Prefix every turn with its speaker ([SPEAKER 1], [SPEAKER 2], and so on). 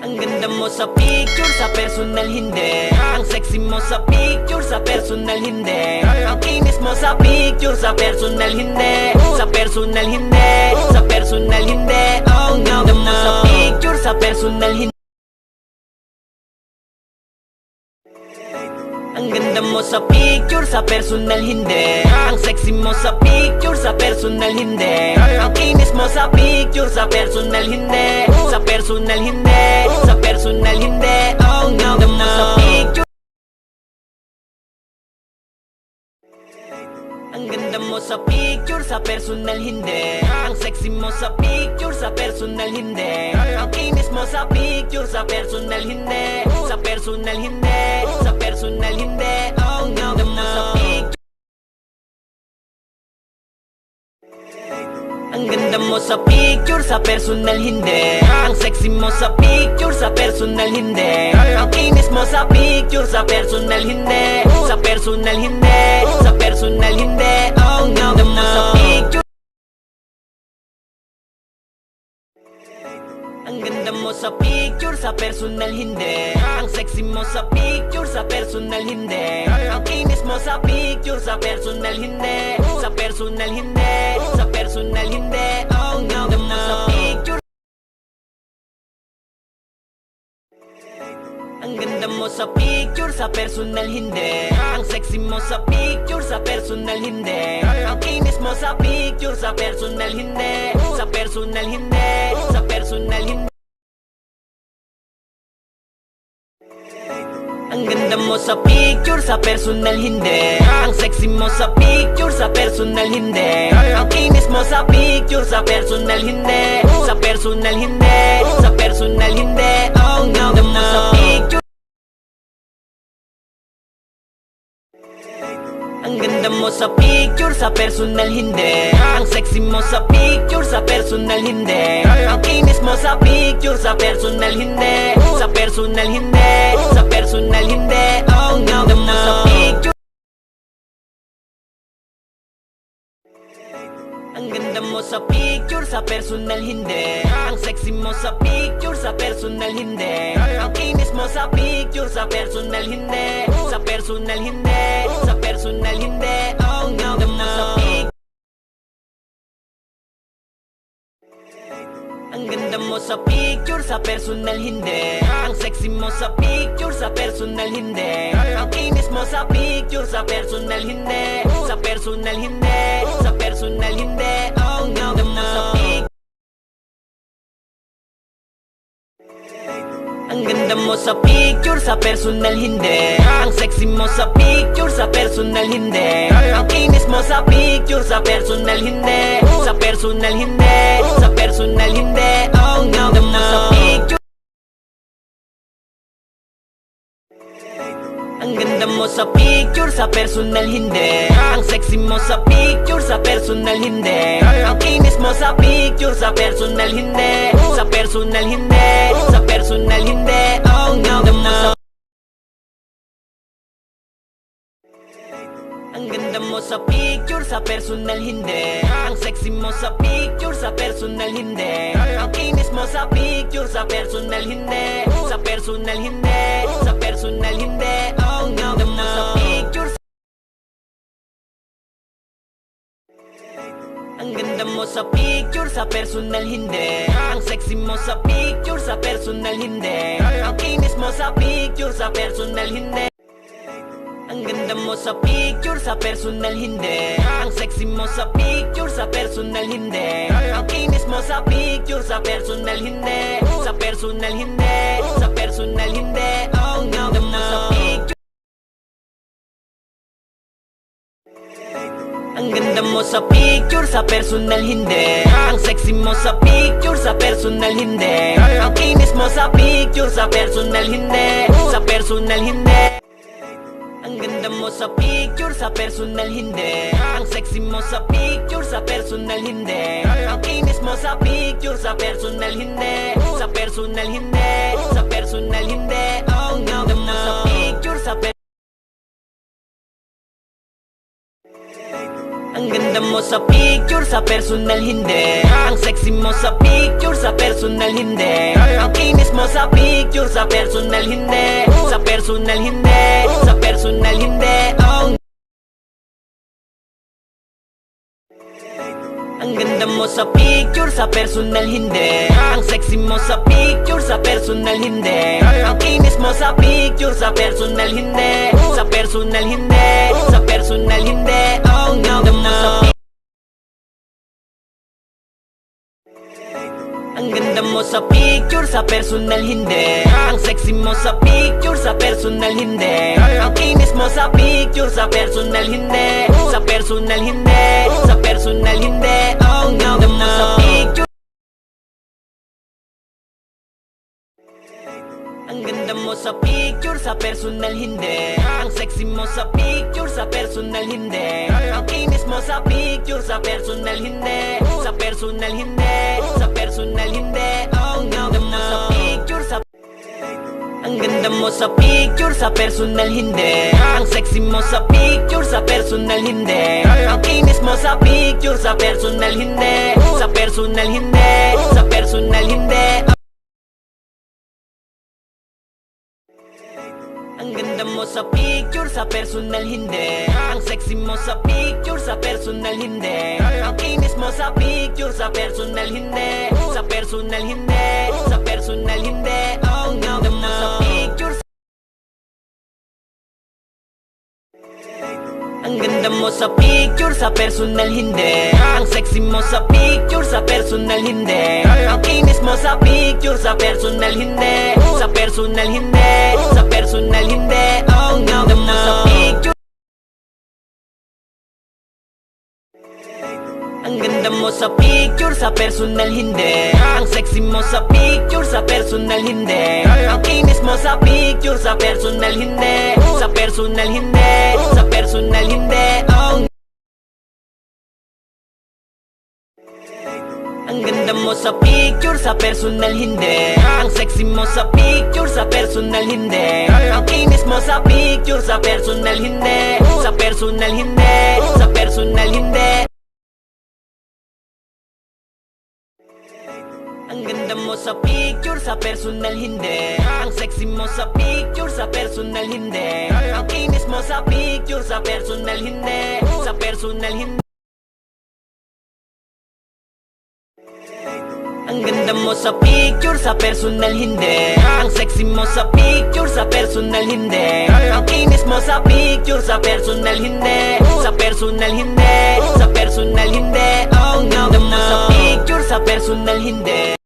[SPEAKER 1] Ang ganda mo sa picture, sa personal hindi. Ang sexy mo sa picture, sa personal hindi. Ang kinis mo sa picture, sa personal hindi. Sa personal hindi, sa personal hindi. Ang ganda mo sa picture, sa personal hindi. Ang ganda mo sa picture, sa personal hindi. Ang sexy mo sa picture, sa personal hindi. Ang kinis mo sa picture, sa personal hindi. Sa personal hindi, sa personal hindi. Ang ganda mo sa picture. Ang ganda mo sa picture, sa personal hindi. Ang sexy mo sa picture, sa personal hindi. Ang kinis mo sa picture, sa personal hindi. Sa personal hindi, sa personal hindi. Ang ganda mo sa picture. Ang ganda mo sa picture, sa personal hindi. Ang sexy mo sa picture, sa personal hindi. Ang kinis mo sa picture, sa personal hindi. Sa personal hindi, sa personal hindi. Ang ganda mo sa picture. Ang ganda mo sa picture, sa personal hindi. Ang sexy mo sa picture, sa personal hindi. Ang kinis mo sa picture, sa personal hindi. Sa personal hindi, sa personal hindi. Ang ganda mo sa picture. Ang ganda mo sa picture, sa personal hindi. Ang sexy mo sa picture, sa personal hindi. Ang kinis mo sa picture, sa personal hindi. Sa personal hindi, sa personal hindi. Ang ganda mo sa picture, sa personal hindi. Ang sexy mo sa picture, sa personal hindi. Ang kinis mo sa picture, sa personal hindi. Sa personal hindi, sa personal hindi. Ang ganda mo sa picture. Ang ganda mo sa picture, sa personal hindi. Ang sexy mo sa picture, sa personal hindi. Ang kinis mo sa picture, sa personal hindi. Sa personal hindi, sa personal hindi. Ang ganda mo sa picture. Ang ganda mo sa picture, sa personal hindi. Ang sexy mo sa picture, sa personal hindi. Ang kinis mo sa picture, sa personal hindi. Sa personal hindi, sa personal hindi. Ang ganda mo sa picture. Ang ganda mo sa picture, sa personal hindi. Ang sexy mo sa picture, sa personal hindi. Ang kinis mo sa picture, sa personal hindi. Sa personal hindi, sa personal hindi. Ang ganda mo sa picture. Ang ganda mo sa picture, sa personal hindi. Ang sexy mo sa picture, sa personal hindi. Ang kinis mo sa picture, sa personal hindi. Sa personal hindi, sa personal hindi. Ang ganda mo sa picture. Ang ganda mo sa picture, sa personal hindi. Ang sexy mo sa picture, sa personal hindi. Ang kinis mo sa picture, sa personal hindi. Sa personal hindi, sa personal hindi. Ang ganda mo sa. Ang ganda mo sa picture, sa personal hindi. Ang sexy mo sa picture, sa personal hindi. Ang kinis mo sa picture, sa personal hindi. Sa personal hindi, sa personal hindi. Ang ganda mo sa picture. Ang ganda mo sa picture, sa personal hindi. Ang sexy mo sa picture, sa personal hindi. Ang kinis mo sa picture, sa personal hindi. Ang ganda mo sa picture, sa personal hindi. Ang sexy mo sa picture, sa personal hindi. Ang kinis mo sa picture, sa personal hindi. Sa personal hindi, sa personal hindi. Ang ganda mo sa picture. Ang ganda mo sa picture, sa personal hindi. Ang sexy mo sa picture, sa personal hindi. Ang kinis mo sa picture, sa personal hindi. Sa personal hindi. Ang ganda mo sa picture, sa personal hindi. Ang sexy mo sa picture, sa personal hindi. Ang kinis mo sa picture, sa personal hindi. Sa personal hindi, sa personal hindi. Ang ganda mo sa picture, sa personal. Ang ganda ganda mo sa picture, sa personal hindi. Ang sexy mo sa picture, sa personal hindi. Ang kinis mo sa picture, sa personal hindi. Sa personal hindi, sa personal hindi. Ang ganda mo sa picture, sa personal hindi. Ang sexy mo sa picture, sa personal hindi. Ang kinis mo sa picture, sa personal hindi. Sa personal hindi, sa personal hindi. Ang ganda mo sa picture. Ang ganda mo sa picture, sa personal hindi. Ang sexy mo sa picture, sa personal hindi. Ang kinis mo sa picture, sa personal hindi. Sa personal hindi, sa personal hindi. Ang ganda mo sa picture. Ang ganda mo sa picture, sa personal hindi. Ang sexy mo sa picture, sa personal hindi. Ang kinis mo sa picture, sa personal hindi. Sa personal hindi, sa personal hindi. Ang ganda mo sa picture, sa ang ganda mo sa picture, sa personal hindi. Ang sexy mo sa picture, sa personal hindi. Ang kinis mo sa picture, sa personal hindi. Sa personal hindi, sa personal hindi. Ang ganda mo sa picture, sa personal hindi. Ang sexy mo sa picture, sa personal hindi. Ang kinis mo sa picture, sa personal hindi. Sa personal hindi, sa personal hindi. Ang ganda mo sa picture. Ang ganda mo sa picture, sa personal hindi. Ang sexy mo sa picture, sa personal hindi. Ang kinis mo sa picture, sa personal hindi. Sa personal hindi, sa personal hindi. Ang ganda mo sa picture. Ang ganda mo sa picture, sa personal hindi. Ang sexy mo sa picture, sa personal hindi. Ang kinis mo sa picture, sa personal hindi. Sa personal hindi, sa personal hindi. Ang ganda mo sa picture, sa personal hindi. Ang sexy mo sa picture, sa personal hindi. Ang kinis mo sa picture, sa personal hindi. Sa personal hindi, sa personal hindi. Ang ganda mo sa picture, sa personal hindi. Ang sexy mo sa picture, sa personal hindi. Ang kinis mo sa picture, sa personal hindi. Sa personal hindi. Ang ganda mo sa picture, sa personal hindi. Ang sexy mo sa picture, sa personal hindi. Ang kinis mo sa picture, sa personal hindi. Sa personal hindi, sa personal hindi. Ang ganda mo sa picture, sa personal hindi.